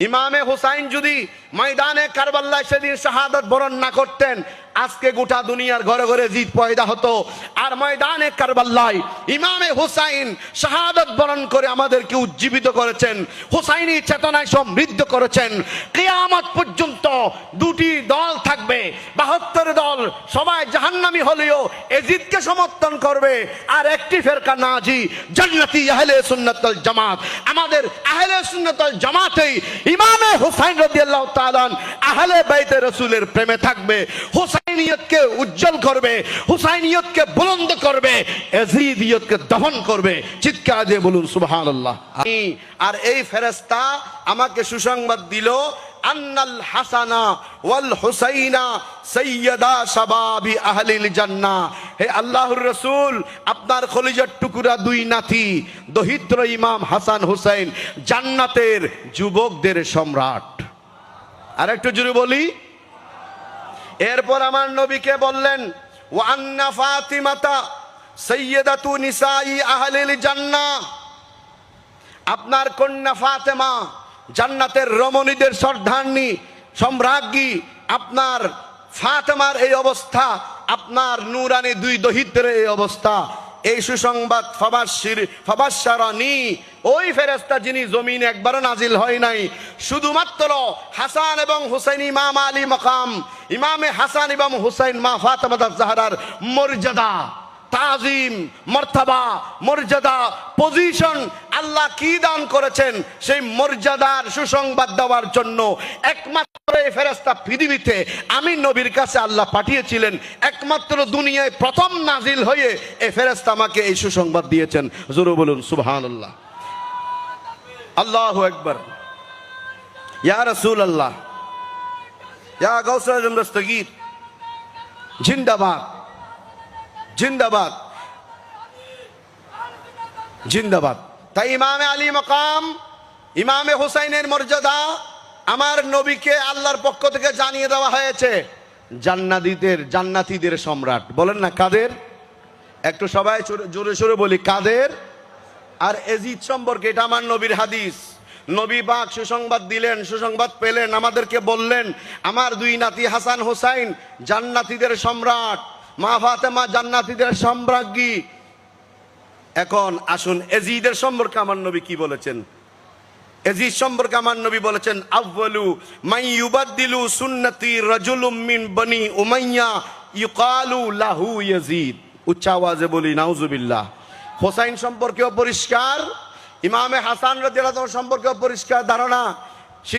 ইমামে হুসাইন যদি ময়দানে কারবালায় সেদিন শাহাদাত বরণ না করতেন, আজকে গোটা দুনিয়ার ঘরে ঘরে জিদ পয়দা হতো। আর ময়দানে কারবালায় ইমামে হুসাইন শাহাদাত বরণ করে আমাদেরকে উজ্জীবিত করেছেন, হুসাইনি চেতনায় সমৃদ্ধ করেছেন। কিয়ামত পর্যন্ত দুটি দল থাকবে, 72 দল, সবাই জাহান্নামী হলেও এজিদকে সমর্থন করবে। আর একটি ফেরকা নাজি, জান্নাতি আহলে সুন্নাত ওয়াল জামাত। আমাদের আহলে সুন্নাত ওয়াল জামাতেই ইমামে হুসাইন রাদিয়াল্লাহু তাআলা আহলে বাইতে রাসূলের প্রেমে থাকবে, হুসাইনিয়তকে উজ্জ্বল করবে, হুসাইনিয়তকে বুলন্দ করবে, এজিদিয়তকে দফন করবে। চিৎকার দিয়ে বলুন সুবহানাল্লাহ। আর এই ফেরেশতা আমাকে সুসংবাদ দিল, আন্নাল হাসানা ওয়াল হুসাইনা সাইয়্যিদা শাবাবি আহলিল জান্নাহ। হে আল্লাহর রাসূল, আপনার খলিজার টুকরা দুই নাতি দহিত্র ইমাম হাসান হুসাইন জান্নাতের যুবকদের সম্রাট। আর একটু জোরে বলি। এরপর আমার নবীকে বললেন, ওয়া আন্না ফাতিমাতা সাইয়্যিদাতু নিসাই আহলিল জান্নাহ। আপনার কন্যা ফাতেমা জান্নাতের রমণীদের সর্দারনী, সম্রাজ্ঞী। আপনার ফাতেমার এই অবস্থা, আপনার নূরানী দুই দহিত্রের এই অবস্থা। এই সুসংবাদ ফাবাশশারানি, ওই ফেরেশতা যিনি জমিনে একবারও নাজিল হয় নাই, শুধুমাত্র হাসান এবং হুসাইন ইমাম আলী মাকাম, ইমামে হাসান এবং হুসাইন মা ফাতেমা জাহরার মর্যাদা, তাজিম, মর্তবা, মর্যাদা, পজিশন আল্লাহ কি দান করেছেন, সেই মর্যাদার সুসংবাদ দেওয়ার জন্য একমাত্র এই ফেরেশতা পৃথিবীতে আমি নবীর কাছে আল্লাহ পাঠিয়েছিলেন। একমাত্র দুনিয়ায় প্রথম নাজিল হয়ে এই ফেরেশতা আমাকে এই সুসংবাদ দিয়েছেন। জোরে বলুন সুবহানাল্লাহ। আল্লাহু আকবার। ইয়া রাসূলুল্লাহ, ইয়া গাউসুল আজম দস্তগীর, জিন্দাবাদ, জিন্দাবাদ, জিন্দাবাদ। তাই ইমামে আলী মাকাম, ইমামে হুসাইনের মর্যাদা আমার নবীকে আল্লাহর পক্ষ থেকে জানিয়ে দেওয়া হয়েছে জান্নাতীদের সম্রাট। বলেন না কাদের? একটু সবাই জোরে সোরে বলি, কাদের? আর এজিদ সম্পর্কে এটা আমার নবীর হাদিস। নবী পাক সুসংবাদ দিলেন, সুসংবাদ পেলেন, আমাদেরকে বললেন আমার দুই নাতি হাসান হুসাইন জান্নাতীদের সম্রাট, মা ফাতেমা জান্নাতীদের সম্রাজ্ঞী। এখন আসুন এজিদের সম্পর্কে আমার নবী কি বলেছেন। এজিদ সম্পর্কে আমার নবী বলেছেন, আউয়ালু মান ইউবাদদিলু সুন্নতি রাজুলুম মিন বনি উমাইয়া ইউকালু লাহু ইয়াজিদ। উচ্চ আওয়াজে বলি নাউজুবিল্লাহ। হোসাইন সম্পর্কেও পরিষ্কার, ইমামে হাসান রাদিয়াল্লাহু তাআলা সম্পর্কেও পরিষ্কার ধারণা।